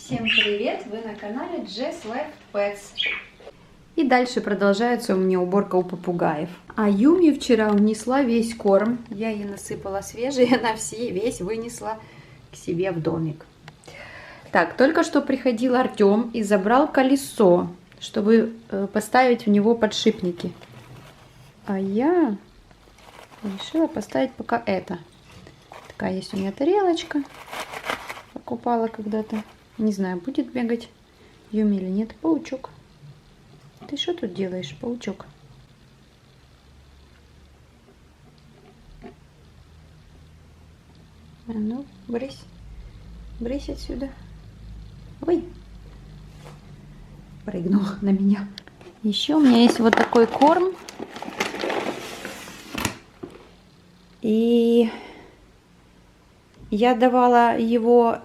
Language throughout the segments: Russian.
Всем привет! Вы на канале Jess Life Pets. И дальше продолжается у меня уборка у попугаев. А Юми вчера унесла весь корм. Я ей насыпала свежий, и она весь вынесла к себе в домик. Так, только что приходил Артем и забрал колесо, чтобы поставить в него подшипники. А я решила поставить пока это. Такая есть у меня тарелочка. Покупала когда-то. Не знаю, будет бегать Юми или нет. Паучок. Ты что тут делаешь, паучок? А ну, брысь. Брысь отсюда. Ой. Прыгнул на меня. Еще у меня есть вот такой корм. И я давала его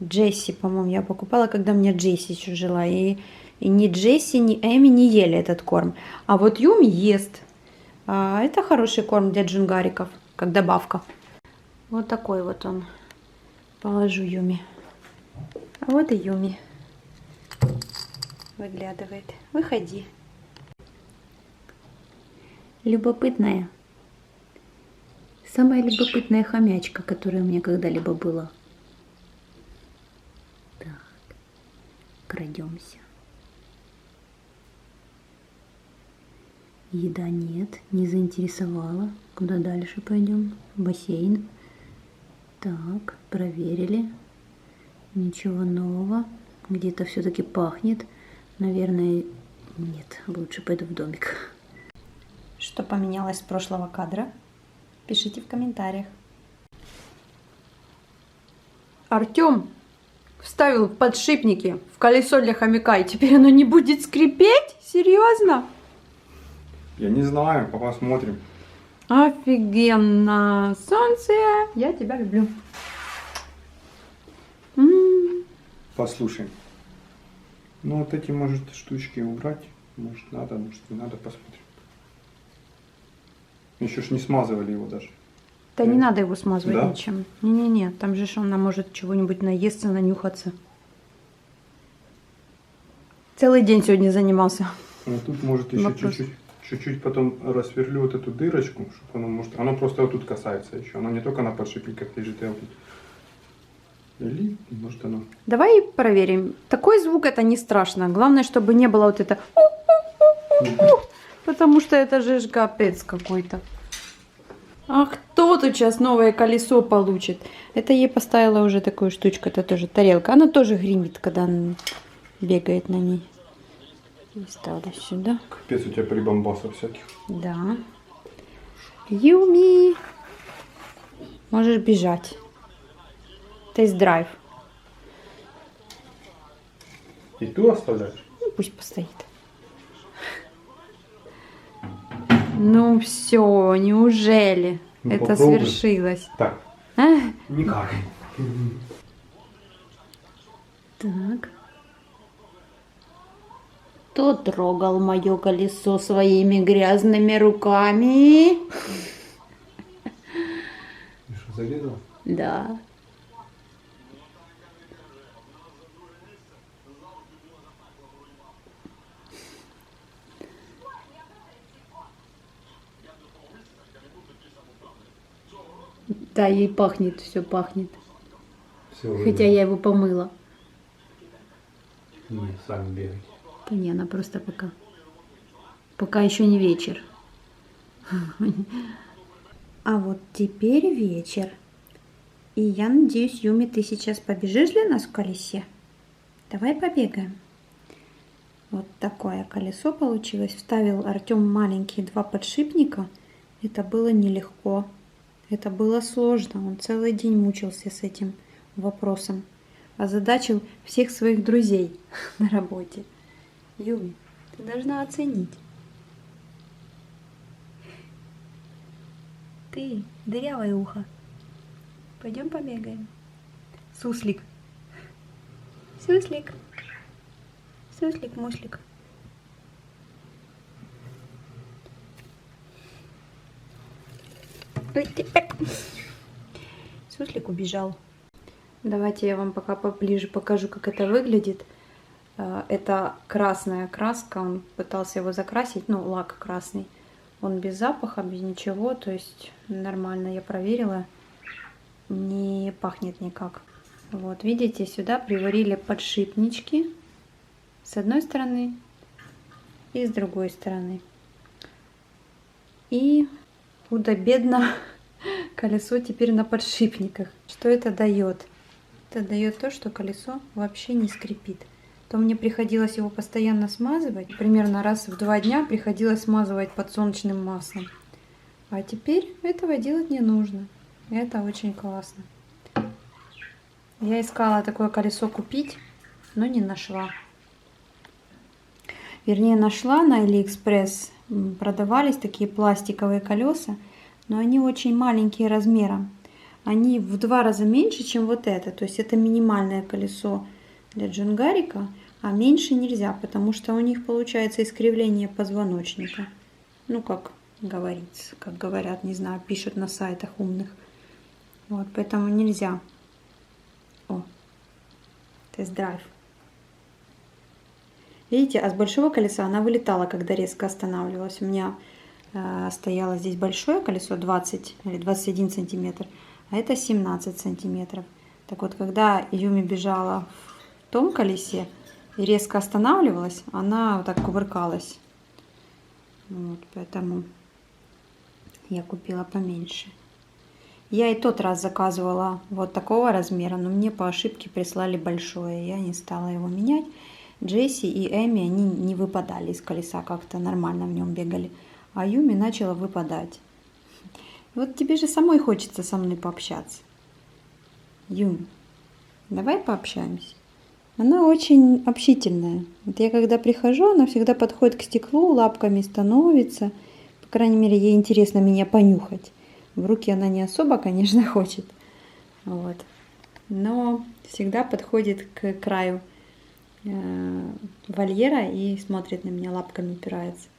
Джесси, по-моему, я покупала, когда у меня Джесси еще жила. И ни Джесси, ни Эми не ели этот корм. А вот Юми ест. Это хороший корм для джунгариков, как добавка. Вот такой вот он. Положу Юми. А вот и Юми. Выглядывает. Выходи. Любопытная. Самая любопытная хомячка, которая у меня когда-либо была. Так, крадемся. Еда нет, не заинтересовала. Куда дальше пойдем? В бассейн. Так, проверили. Ничего нового. Где-то все-таки пахнет. Наверное, нет. Лучше пойду в домик. Что поменялось с прошлого кадра? Пишите в комментариях. Артем вставил подшипники в колесо для хомяка, и теперь оно не будет скрипеть? Серьезно? Я не знаю, посмотрим. Офигенно! Солнце, я тебя люблю. Послушай. Ну вот эти, может, штучки убрать. Может надо, может не надо, посмотрим. Еще ж не смазывали его даже. Да не надо его смазывать, да? ничем. Не-не-не, там же он может чего-нибудь наесться, нанюхаться. Целый день сегодня занимался. Ну тут может еще чуть-чуть потом рассверлю вот эту дырочку, чтобы оно может. Оно просто вот тут касается еще. Оно не только на подшипниках лежит, а вот тут. Или может оно. Давай проверим. Такой звук это не страшно. Главное, чтобы не было вот это. Потому что это же капец какой-то. А кто тут сейчас новое колесо получит? Это ей поставила уже такую штучку. Это тоже тарелка. Она тоже гремит, когда она бегает на ней. И ставлю сюда. Капец у тебя прибамбасов всяких. Да. Юми. Можешь бежать. Тест-драйв. И ту оставляешь? Ну, пусть постоит. Ну все, неужели Ну, это попробуй. свершилось? Так. А? Никак. Так. Кто трогал мое колесо своими грязными руками? Ты что, залезла? Да. Да, ей пахнет, все пахнет. Все, Хотя я его помыла. Не, сами бегайте. Да не, она просто пока еще не вечер. А вот теперь вечер. И я надеюсь, Юми, ты сейчас побежишь для нас в колесе? Давай побегаем. Вот такое колесо получилось. Вставил Артем маленькие 2 подшипника. Это было нелегко. Это было сложно. Он целый день мучился с этим вопросом. Озадачил всех своих друзей на работе. Юми, ты должна оценить. Ты, дырявое ухо. Пойдем побегаем. Суслик. Суслик. Суслик-муслик. Суслик убежал. Давайте я вам пока поближе покажу, как это выглядит. Это красная краска, он пытался его закрасить, ну, лак красный. Он без запаха, без ничего, то есть нормально, я проверила, не пахнет никак. Вот, видите, сюда приварили подшипнички с одной стороны и с другой стороны. И худо-бедно колесо теперь на подшипниках. Что это дает? Это дает то, что колесо вообще не скрипит. То мне приходилось его постоянно смазывать. Примерно раз в 2 дня приходилось смазывать подсолнечным маслом. А теперь этого делать не нужно. Это очень классно. Я искала такое колесо купить, но не нашла. Вернее, нашла на Алиэкспресс. Продавались такие пластиковые колеса, но они очень маленькие размером. Они в 2 раза меньше, чем вот это. То есть это минимальное колесо для джунгарика, а меньше нельзя, потому что у них получается искривление позвоночника. Ну, как говорится, как говорят, не знаю, пишут на сайтах умных. Вот, поэтому нельзя. О, тест-драйв. Видите, а с большого колеса она вылетала, когда резко останавливалась. У меня стояло здесь большое колесо 20 или 21 сантиметр, а это 17 сантиметров. Так вот, когда Юми бежала в том колесе и резко останавливалась, она вот так кувыркалась. Вот, поэтому я купила поменьше. Я и тот раз заказывала вот такого размера, но мне по ошибке прислали большое. Я не стала его менять. Джесси и Эми, они не выпадали из колеса, как-то нормально в нем бегали. А Юми начала выпадать. Вот тебе же самой хочется со мной пообщаться. Юми, давай пообщаемся. Она очень общительная. Вот я когда прихожу, она всегда подходит к стеклу, лапками становится. По крайней мере, ей интересно меня понюхать. В руки она не особо, конечно, хочет. Вот. Но всегда подходит к краю вольера и смотрит на меня, лапками упирается.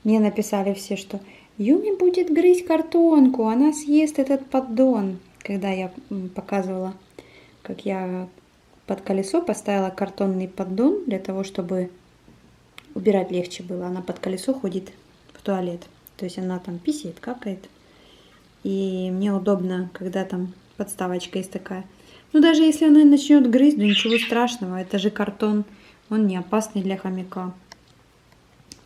Мне написали все, что Юми будет грызть картонку, она съест этот поддон. Когда я показывала, как я под колесо поставила картонный поддон для того, чтобы убирать легче было. Она под колесо ходит в туалет. То есть она там писает, какает. И мне удобно, когда там подставочка есть такая. Ну, даже если она начнет грызть, да ничего страшного. Это же картон. Он не опасный для хомяка.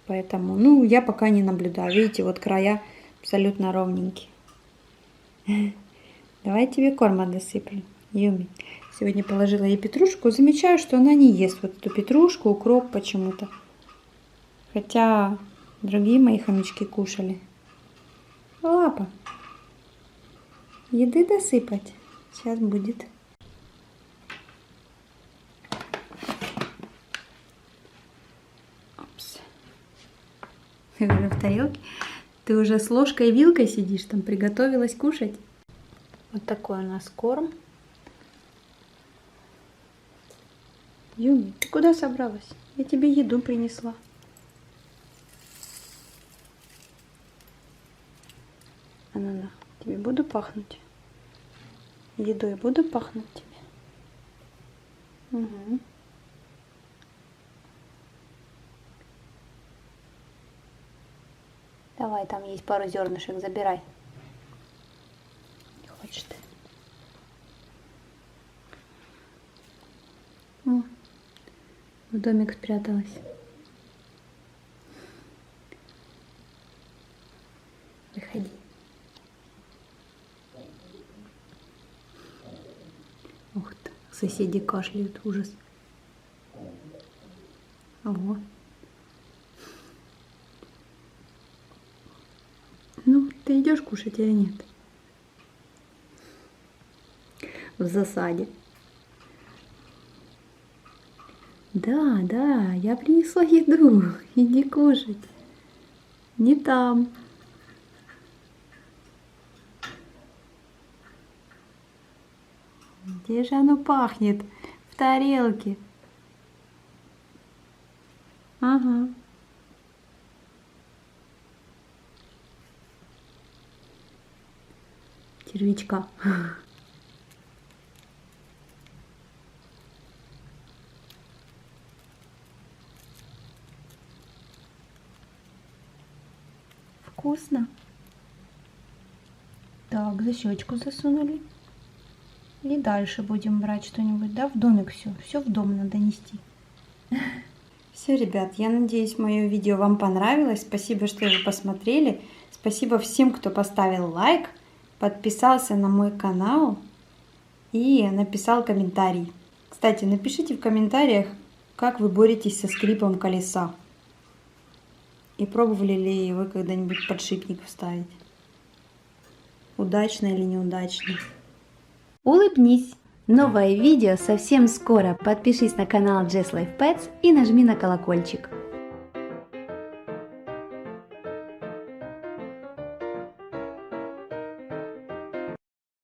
Поэтому, ну, я пока не наблюдаю. Видите, вот края абсолютно ровненькие. Давай тебе корма досыплю, Юми. Сегодня положила ей петрушку. Замечаю, что она не ест вот эту петрушку, укроп почему-то. Хотя другие мои хомячки кушали. Лапа. Еды досыпать. Сейчас будет. Опс. Я уже в тарелке. Ты уже с ложкой и вилкой сидишь, там приготовилась кушать. Вот такой у нас корм. Юми, ты куда собралась? Я тебе еду принесла. На, тебе буду пахнуть. Едой буду пахнуть тебе. Угу. Давай, там есть пару зернышек, забирай. Не хочешь ты? О, в домик спряталась. Выходи. Ух ты, соседи кашляют, ужас. Ого. Ну, ты идешь кушать или нет? В засаде. Да, да, я принесла еду. Иди кушать. Не там. Где же оно пахнет? В тарелке. Ага. Червячка. Вкусно. Так, за щечку засунули. И дальше будем брать что-нибудь, да, в домик все. Все в дом надо нести. Все, ребят, я надеюсь, мое видео вам понравилось. Спасибо, что вы посмотрели. Спасибо всем, кто поставил лайк, подписался на мой канал и написал комментарий. Кстати, напишите в комментариях, как вы боретесь со скрипом колеса. И пробовали ли вы когда-нибудь подшипник вставить? Удачно или неудачно? Улыбнись! Новое видео совсем скоро. Подпишись на канал Jess Life Pets и нажми на колокольчик.